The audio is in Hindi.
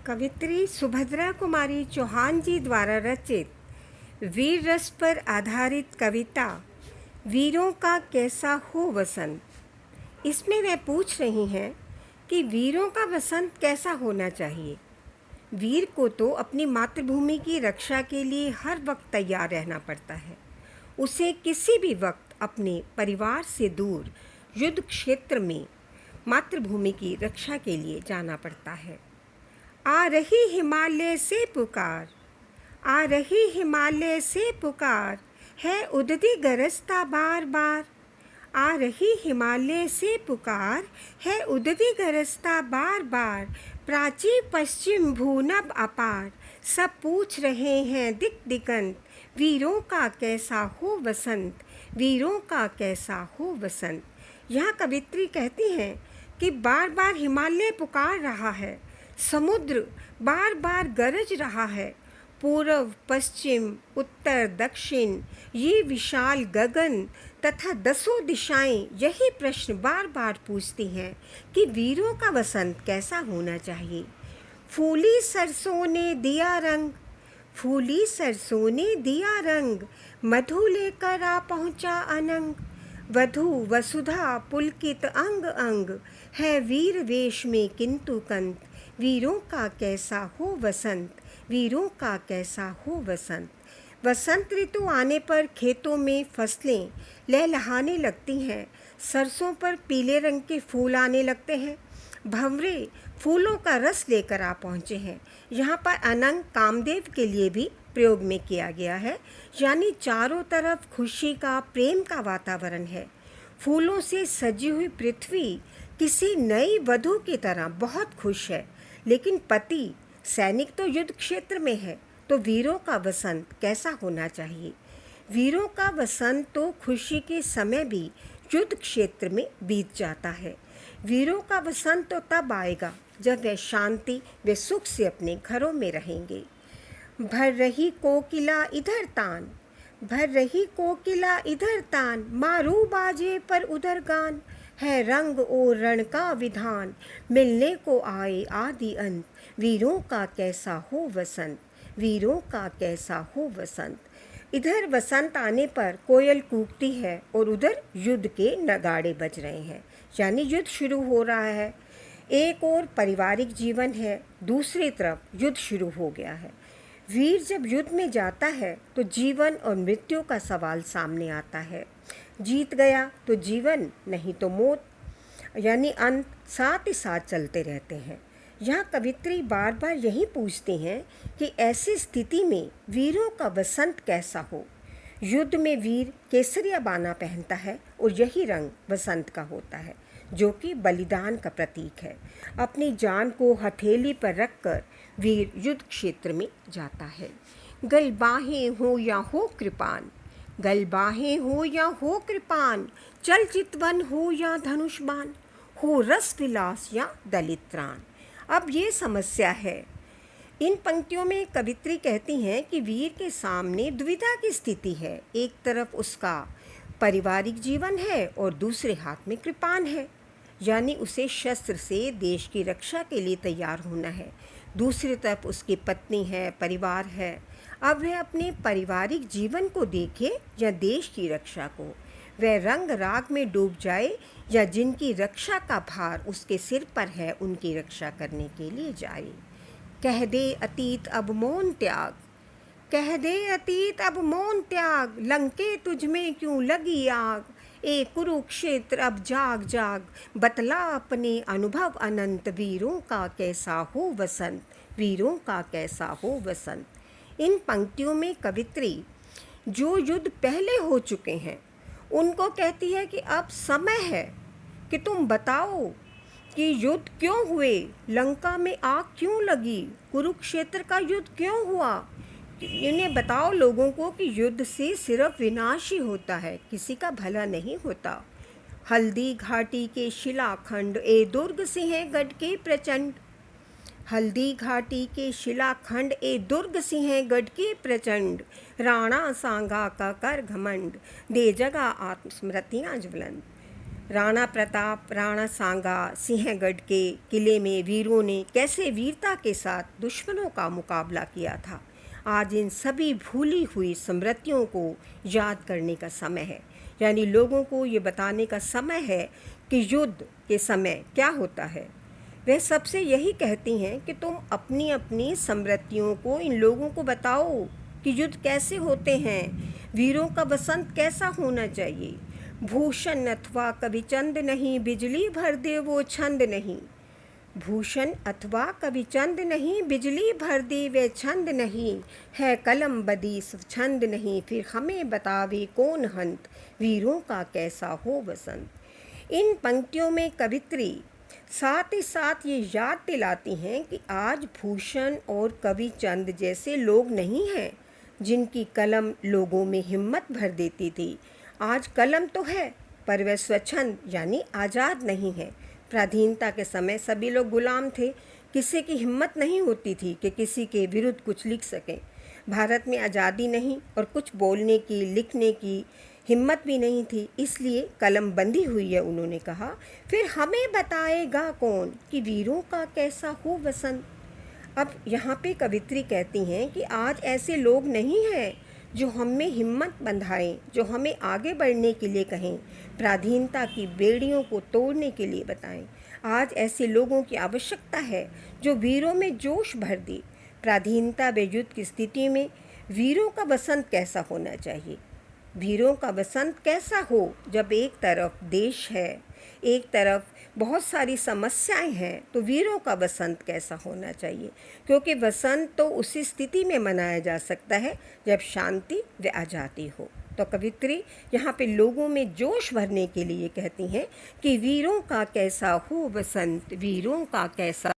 कवित्री सुभद्रा कुमारी चौहान जी द्वारा रचित वीर रस पर आधारित कविता वीरों का कैसा हो वसंत। इसमें वह पूछ रही हैं कि वीरों का वसंत कैसा होना चाहिए। वीर को तो अपनी मातृभूमि की रक्षा के लिए हर वक्त तैयार रहना पड़ता है। उसे किसी भी वक्त अपने परिवार से दूर युद्ध क्षेत्र में मातृभूमि की रक्षा के लिए जाना पड़ता है। आ रही हिमालय से पुकार, आ रही हिमालय से पुकार, है उदती गरजता बार बार। आ रही हिमालय से पुकार, है उदती गरजता बार बार। प्राची पश्चिम भूनभ अपार, सब पूछ रहे हैं दिक दिगंत। वीरों का कैसा हो वसंत, वीरों का कैसा हो वसंत। यहाँ कवित्री कहती हैं कि बार बार हिमालय पुकार रहा है, समुद्र बार बार गरज रहा है, पूर्व पश्चिम उत्तर दक्षिण ये विशाल गगन तथा दसों दिशाएं यही प्रश्न बार बार पूछती हैं कि वीरों का वसंत कैसा होना चाहिए। फूली सरसों ने दिया रंग, फूली सरसों ने दिया रंग, मधु लेकर आ पहुँचा अनंग। वधु वसुधा पुलकित अंग अंग, है वीर वेश में किंतु कंत। वीरों का कैसा हो वसंत, वीरों का कैसा हो वसंत। वसंत ऋतु आने पर खेतों में फसलें लहलहाने लगती हैं। सरसों पर पीले रंग के फूल आने लगते हैं। भंवरे फूलों का रस लेकर आ पहुँचे हैं। यहाँ पर अनंग कामदेव के लिए भी प्रयोग में किया गया है, यानी चारों तरफ खुशी का प्रेम का वातावरण है। फूलों से सजी हुई पृथ्वी किसी नई वधू की तरह बहुत खुश है, लेकिन पति सैनिक तो युद्ध क्षेत्र में है। तो वीरों का वसंत कैसा होना चाहिए। वीरों का वसंत तो खुशी के समय भी युद्ध क्षेत्र में बीत जाता है। वीरों का वसंत तो तब आएगा जब वे शांति व सुख से अपने घरों में रहेंगे। भर रही कोकिला इधर तान, भर रही कोकिला इधर तान, मारू बाजे पर उधर गान। है रंग और रण का विधान, मिलने को आए आदि अंत। वीरों का कैसा हो वसंत, वीरों का कैसा हो वसंत। इधर वसंत आने पर कोयल कूकती है और उधर युद्ध के नगाड़े बज रहे हैं, यानी युद्ध शुरू हो रहा है। एक और पारिवारिक जीवन है, दूसरी तरफ युद्ध शुरू हो गया है। वीर जब युद्ध में जाता है तो जीवन और मृत्यु का सवाल सामने आता है। जीत गया तो जीवन, नहीं तो मौत, यानी अंत साथ ही साथ चलते रहते हैं। यहाँ कवित्री बार बार यही पूछते हैं कि ऐसी स्थिति में वीरों का वसंत कैसा हो। युद्ध में वीर केसरिया बाना पहनता है और यही रंग वसंत का होता है, जो कि बलिदान का प्रतीक है। अपनी जान को हथेली पर रखकर वीर युद्ध क्षेत्र में जाता है। गलबाहें हो या हो कृपान, गलबाहें हो या हो कृपान, चल चितवन हो या धनुषबान, हो रस विलास या दलित त्राण। अब ये समस्या है। इन पंक्तियों में कवित्री कहती हैं कि वीर के सामने दुविधा की स्थिति है। एक तरफ उसका पारिवारिक जीवन है और दूसरे हाथ में कृपान है, यानी उसे शस्त्र से देश की रक्षा के लिए तैयार होना है। दूसरी तरफ उसकी पत्नी है, परिवार है। अब वह अपने पारिवारिक जीवन को देखे या देश की रक्षा को। वह रंग राग में डूब जाए या जिनकी रक्षा का भार उसके सिर पर है उनकी रक्षा करने के लिए जाए। कह दे अतीत अब मौन त्याग, कह दे अतीत अब मौन त्याग, लंके तुझ में क्यों लगी आग। ए कुरुक्षेत्र अब जाग जाग, बतला अपने अनुभव अनंत। वीरों का कैसा हो वसंत, वीरों का कैसा हो वसंत। इन पंक्तियों में कवित्री जो युद्ध पहले हो चुके हैं उनको कहती है कि अब समय है कि तुम बताओ कि युद्ध क्यों हुए, लंका में आग क्यों लगी, कुरुक्षेत्र का युद्ध क्यों हुआ। इन्हें बताओ लोगों को कि युद्ध से सिर्फ विनाश ही होता है, किसी का भला नहीं होता। हल्दी घाटी के शिलाखंड, ए दुर्ग सिंहगढ़ के प्रचंड। हल्दी घाटी के शिलाखंड, ए दुर्ग सिंहगढ़ के प्रचंड। राणा सांगा का कर घमंड, दे जगह आत्मस्मृतियाँ ज्वलंत। राणा प्रताप, राणा सांगा, सिंहगढ़ के किले में वीरों ने कैसे वीरता के साथ दुश्मनों का मुकाबला किया था। आज इन सभी भूली हुई स्मृतियों को याद करने का समय है, यानी लोगों को ये बताने का समय है कि युद्ध के समय क्या होता है। वह सबसे यही कहती हैं कि तुम अपनी अपनी स्मृतियों को इन लोगों को बताओ कि युद्ध कैसे होते हैं, वीरों का बसंत कैसा होना चाहिए। भूषण अथवा कवि चंद नहीं, बिजली भर दे वो छंद नहीं। भूषण अथवा कवि चंद नहीं, बिजली भर दे वे छंद नहीं। है कलम बदी छंद नहीं, फिर हमें बतावे कौन हंत, वीरों का कैसा हो बसंत। इन पंक्तियों में कवित्री साथ ही साथ ये याद दिलाती हैं कि आज भूषण और कवि चंद जैसे लोग नहीं हैं जिनकी कलम लोगों में हिम्मत भर देती थी। आज कलम तो है पर वह स्वच्छंद यानी आज़ाद नहीं है। पराधीनता के समय सभी लोग गुलाम थे, किसी की हिम्मत नहीं होती थी कि किसी के विरुद्ध कुछ लिख सकें। भारत में आज़ादी नहीं और कुछ बोलने की, लिखने की हिम्मत भी नहीं थी, इसलिए कलम बंदी हुई है। उन्होंने कहा, फिर हमें बताएगा कौन कि वीरों का कैसा हो वसंत। अब यहाँ पे कवित्री कहती हैं कि आज ऐसे लोग नहीं हैं जो हमें हिम्मत बंधाएं, जो हमें आगे बढ़ने के लिए कहें, पराधीनता की बेड़ियों को तोड़ने के लिए बताएं। आज ऐसे लोगों की आवश्यकता है जो वीरों में जोश भर दे। पराधीनता व युद्ध की स्थिति में वीरों का बसंत कैसा होना चाहिए। वीरों का बसंत कैसा हो जब एक तरफ देश है, एक तरफ बहुत सारी समस्याएं हैं, तो वीरों का बसंत कैसा होना चाहिए। क्योंकि बसंत तो उसी स्थिति में मनाया जा सकता है जब शांति व आज़ादी हो। तो कवित्री यहाँ पे लोगों में जोश भरने के लिए कहती हैं कि वीरों का कैसा हो बसंत, वीरों का कैसा